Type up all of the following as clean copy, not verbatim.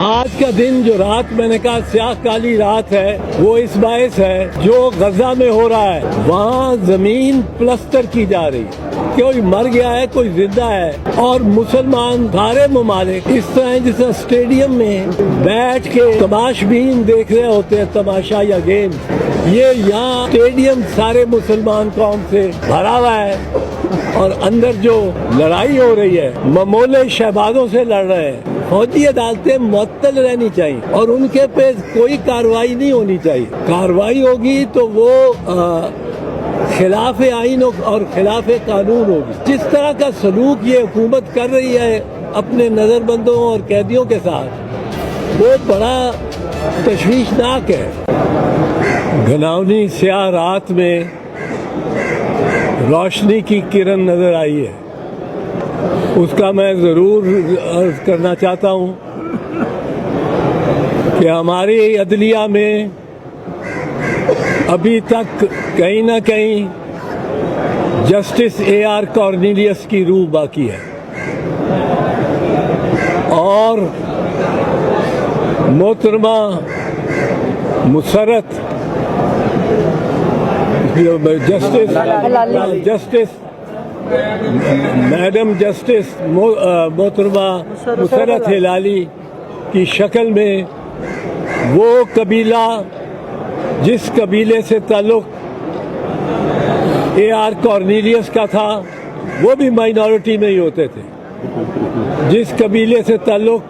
آج کا دن جو رات میں نے کہا سیاہ کالی رات ہے وہ اس باعث ہے جو غزہ میں ہو رہا ہے، وہاں زمین پلسٹر کی جا رہی ہے، کوئی مر گیا ہے کوئی زندہ ہے، اور مسلمان سارے ممالک اس طرح جیسے اسٹیڈیم میں بیٹھ کے تماش بین دیکھ رہے ہوتے ہیں، تماشا یا گیم، یہ یہاں اسٹیڈیم سارے مسلمان قوم سے بھرا ہوا ہے، اور اندر جو لڑائی ہو رہی ہے ممولے شہبازوں سے لڑ رہے ہیں۔ فوجی عدالتیں معطل رہنی چاہیے اور ان کے پہ کوئی کارروائی نہیں ہونی چاہیے، کارروائی ہوگی تو وہ خلاف آئین اور خلاف قانون ہوگی۔ جس طرح کا سلوک یہ حکومت کر رہی ہے اپنے نظر بندوں اور قیدیوں کے ساتھ، وہ بڑا تشویشناک ہے۔ گھناؤنی سیاہ رات میں روشنی کی کرن نظر آئی ہے، اس کا میں ضرور عرض کرنا چاہتا ہوں کہ ہماری عدلیہ میں ابھی تک کہیں نہ کہیں جسٹس اے آر کارنیلیس کی روح باقی ہے، اور محترمہ مسرت جسٹس میڈم جسٹس محترمہ مسرت ہلالی کی شکل میں وہ قبیلہ جس قبیلے سے تعلق اے آر کارنیلیس کا تھا، وہ بھی مائنورٹی میں ہی ہوتے تھے، جس قبیلے سے تعلق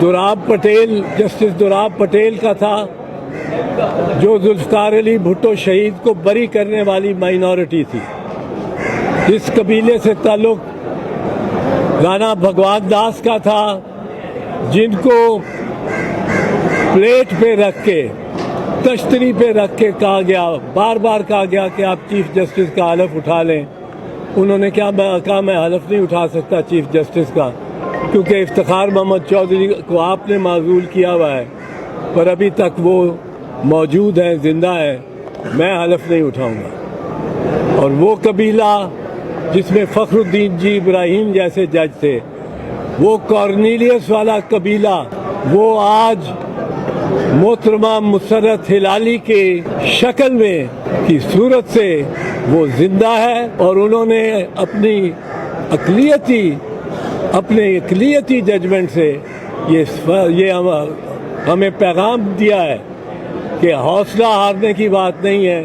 دوراب پٹیل جسٹس دوراب پٹیل کا تھا، جو ذوالفقار علی بھٹو شہید کو بری کرنے والی مائنورٹی تھی، جس قبیلے سے تعلق رانا بھگوان داس کا تھا، جن کو پلیٹ پہ رکھ کے تشتری پہ رکھ کے کہا گیا، بار بار کہا گیا کہ آپ چیف جسٹس کا حلف اٹھا لیں۔ انہوں نے کہا میں حلف نہیں اٹھا سکتا چیف جسٹس کا، کیونکہ افتخار محمد چودھری کو آپ نے معزول کیا ہوا ہے، پر ابھی تک وہ موجود ہیں، زندہ ہیں، میں حلف نہیں اٹھاؤں گا۔ اور وہ قبیلہ جس میں فخر الدین جی ابراہیم جیسے جج تھے، وہ کارنیلیس والا قبیلہ، وہ آج محترمہ مسرت ہلالی کے شکل میں کی صورت سے وہ زندہ ہے، اور انہوں نے اپنے اقلیتی ججمنٹ سے یہ ہمیں پیغام دیا ہے کہ حوصلہ ہارنے کی بات نہیں ہے۔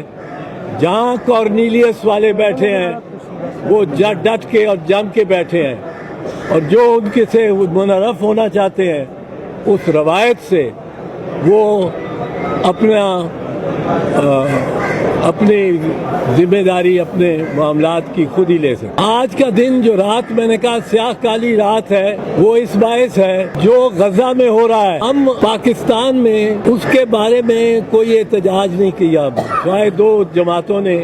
جہاں کارنیلیس والے بیٹھے ہیں وہ ڈٹ کے اور جم کے بیٹھے ہیں، اور جو ان کے سے منحرف ہونا چاہتے ہیں اس روایت سے وہ اپنی ذمہ داری اپنے معاملات کی خود ہی لے سکتے۔ آج کا دن جو رات میں نے کہا سیاہ کالی رات ہے وہ اس باعث ہے جو غزہ میں ہو رہا ہے۔ ہم پاکستان میں اس کے بارے میں کوئی احتجاج نہیں کیا، سوائے دو جماعتوں نے،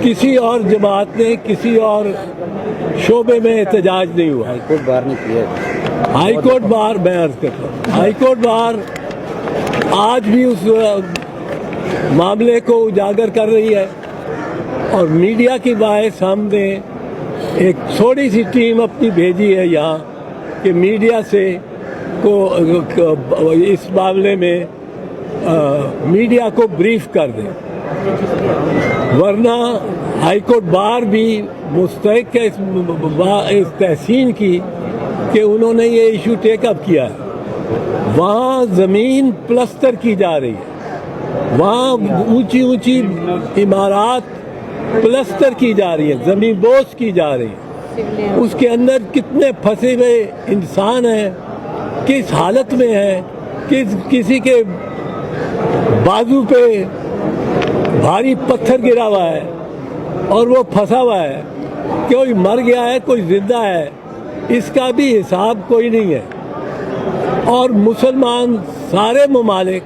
کسی اور جماعت نے کسی اور شعبے میں احتجاج نہیں ہوا۔ ہائی کورٹ بار نے کیا، ہائی کورٹ بار میں عرض کرتا ہوں، ہائی کورٹ بار آج بھی اس معاملے کو اجاگر کر رہی ہے، اور میڈیا کی باعث ہم نے ایک تھوڑی سی ٹیم اپنی بھیجی ہے یہاں کہ میڈیا سے اس معاملے میں میڈیا کو بریف کر دیں، ورنہ ہائی کورٹ بار بھی مستحق ہے اس تحسین کی کہ انہوں نے یہ ایشو ٹیک اپ کیا ہے۔ وہاں زمین پلسٹر کی جا رہی ہے، وہاں اونچی اونچی عمارات پلسٹر کی جا رہی ہے، زمین بوس کی جا رہی ہے، اس کے اندر کتنے پھنسے ہوئے انسان ہیں، کس حالت میں ہیں، کسی کے بازو پہ بھاری پتھر گرا ہوا ہے اور وہ پھنسا ہوا ہے، کوئی مر گیا ہے کوئی زندہ ہے، اس کا بھی حساب کوئی نہیں ہے۔ اور مسلمان سارے ممالک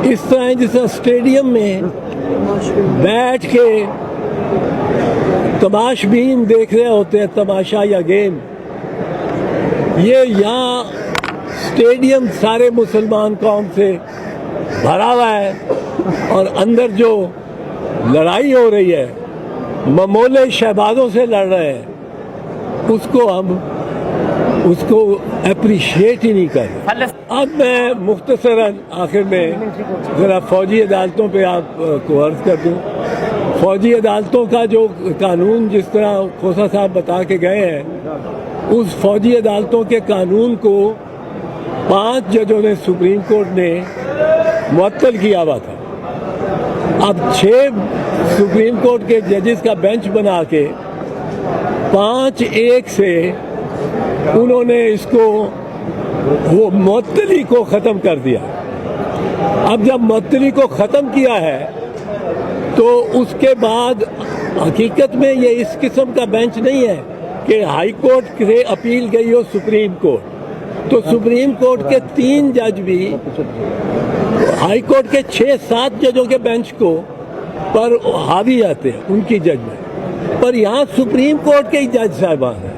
اس طرح جیسے اسٹیڈیم میں بیٹھ کے تماش بین دیکھ رہے ہوتے ہیں، تماشا یا گیم، یہ یہاں اسٹیڈیم سارے مسلمان قوم سے بھرا ہوا ہے، اور اندر جو لڑائی ہو رہی ہے ممولے شہبازوں سے لڑ رہے ہیں، اس کو ہم اس کو اپریشیٹ ہی نہیں کر رہے. اب میں مختصراً آخر میں ذرا فوجی عدالتوں پہ آپ کو عرض کر دوں. فوجی عدالتوں کا جو قانون جس طرح کھوسا صاحب بتا کے گئے ہیں، اس فوجی عدالتوں کے قانون کو 5 ججوں نے سپریم کورٹ نے معطل کیا ہوا تھا. اب 6 سپریم کورٹ کے ججز کا بینچ بنا کے 5-1 سے انہوں نے اس کو وہ معطلی کو ختم کر دیا. اب جب معطلی کو ختم کیا ہے تو اس کے بعد حقیقت میں یہ اس قسم کا بینچ نہیں ہے کہ ہائی کورٹ سے اپیل گئی ہو سپریم کورٹ. تو سپریم کورٹ کے 3 جج بھی ہائی کورٹ کے 6-7 ججوں کے بینچ کو پر حاوی آتے ہیں ان کی ججمنٹ پر. یہاں سپریم کورٹ کے ہی جج صاحبان ہیں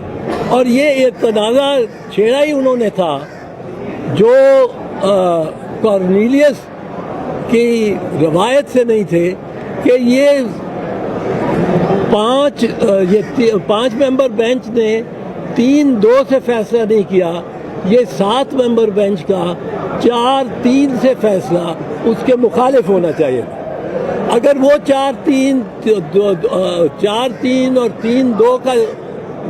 اور یہ تنازع چھیڑا ہی انہوں نے تھا جو کارنیلیس کی روایت سے نہیں تھے کہ یہ 5 ممبر بینچ نے 3-2 سے فیصلہ نہیں کیا. یہ 7 ممبر بینچ کا 4-3 سے فیصلہ اس کے مخالف ہونا چاہیے تھا. اگر وہ 4-3 اور 3-2 کا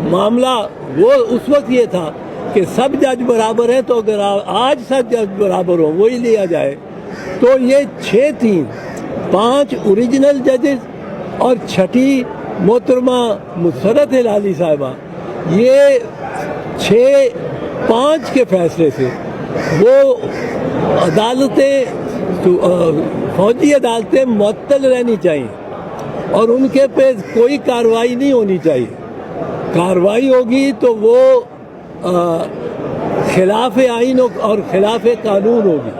معاملہ وہ اس وقت یہ تھا کہ سب جج برابر ہیں تو اگر آج سب جج برابر ہوں وہی لیا جائے تو یہ 6-3 5 اوریجنل ججز اور 6ٹھی محترمہ مسرت ہلالی صاحبہ، یہ 6-5 کے فیصلے سے وہ عدالتیں فوجی عدالتیں معطل رہنی چاہیے اور ان کے پہ کوئی کارروائی نہیں ہونی چاہیے. کارروائی ہوگی تو وہ خلاف آئین اور خلاف قانون ہوگی.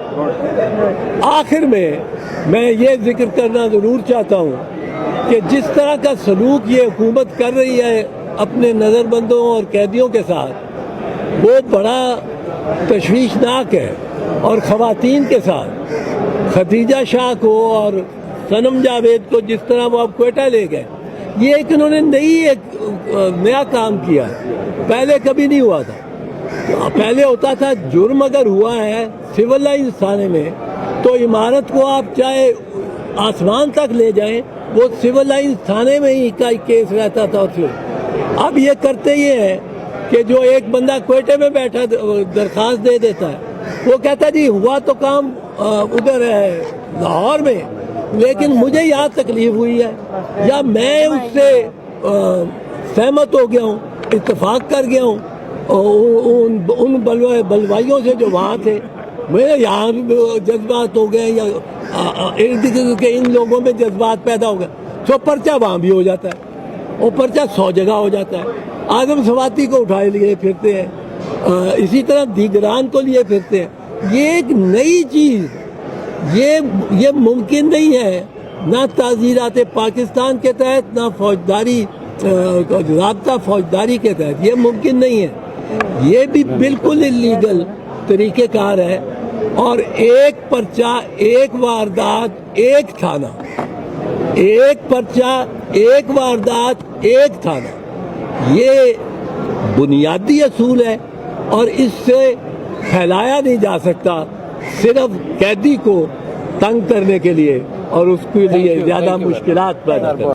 آخر میں یہ ذکر کرنا ضرور چاہتا ہوں کہ جس طرح کا سلوک یہ حکومت کر رہی ہے اپنے نظر بندوں اور قیدیوں کے ساتھ وہ بڑا تشویشناک ہے. اور خواتین کے ساتھ خدیجہ شاہ کو اور صنم جاوید کو جس طرح وہ اب کوئٹہ لے گئے، یہ ایک انہوں نے نیا کام کیا ہے، پہلے کبھی نہیں ہوا تھا. پہلے ہوتا تھا جرم اگر ہوا ہے سول لائنز تھانے میں تو عمارت کو آپ چاہے آسمان تک لے جائیں وہ سول لائنز تھانے میں ہی کا کیس رہتا تھا. اب یہ کرتے یہ ہے کہ جو ایک بندہ کوئٹے میں بیٹھا درخواست دے دیتا ہے وہ کہتا جی ہوا تو کام ادھر ہے لاہور میں لیکن مجھے یہاں تکلیف ہوئی ہے یا میں اس سے سہمت ہو گیا ہوں، اتفاق کر گیا ہوں ان بلوائیوں سے جو وہاں تھے، میرے یہاں جذبات ہو گئے یا ارد گرد کے ان لوگوں میں جذبات پیدا ہو گئے تو پرچہ وہاں بھی ہو جاتا ہے اور پرچہ 100 جگہ ہو جاتا ہے. آدم سواتی کو اٹھائے لیے پھرتے ہیں، اسی طرح دیگران کو لیے پھرتے ہیں. یہ ایک نئی چیز یہ ممکن نہیں ہے، نہ تعزیرات پاکستان کے تحت نہ فوجداری رابطہ فوجداری کے تحت یہ ممکن نہیں ہے. یہ بھی بالکل انلیگل طریقہ کار ہے اور ایک پرچہ ایک واردات ایک تھانہ، ایک پرچہ ایک واردات ایک تھانہ، یہ بنیادی اصول ہے اور اس سے پھیلایا نہیں جا سکتا صرف قیدی کو تنگ کرنے کے لیے اور اس کے لیے زیادہ مشکلات پیدا کرنے.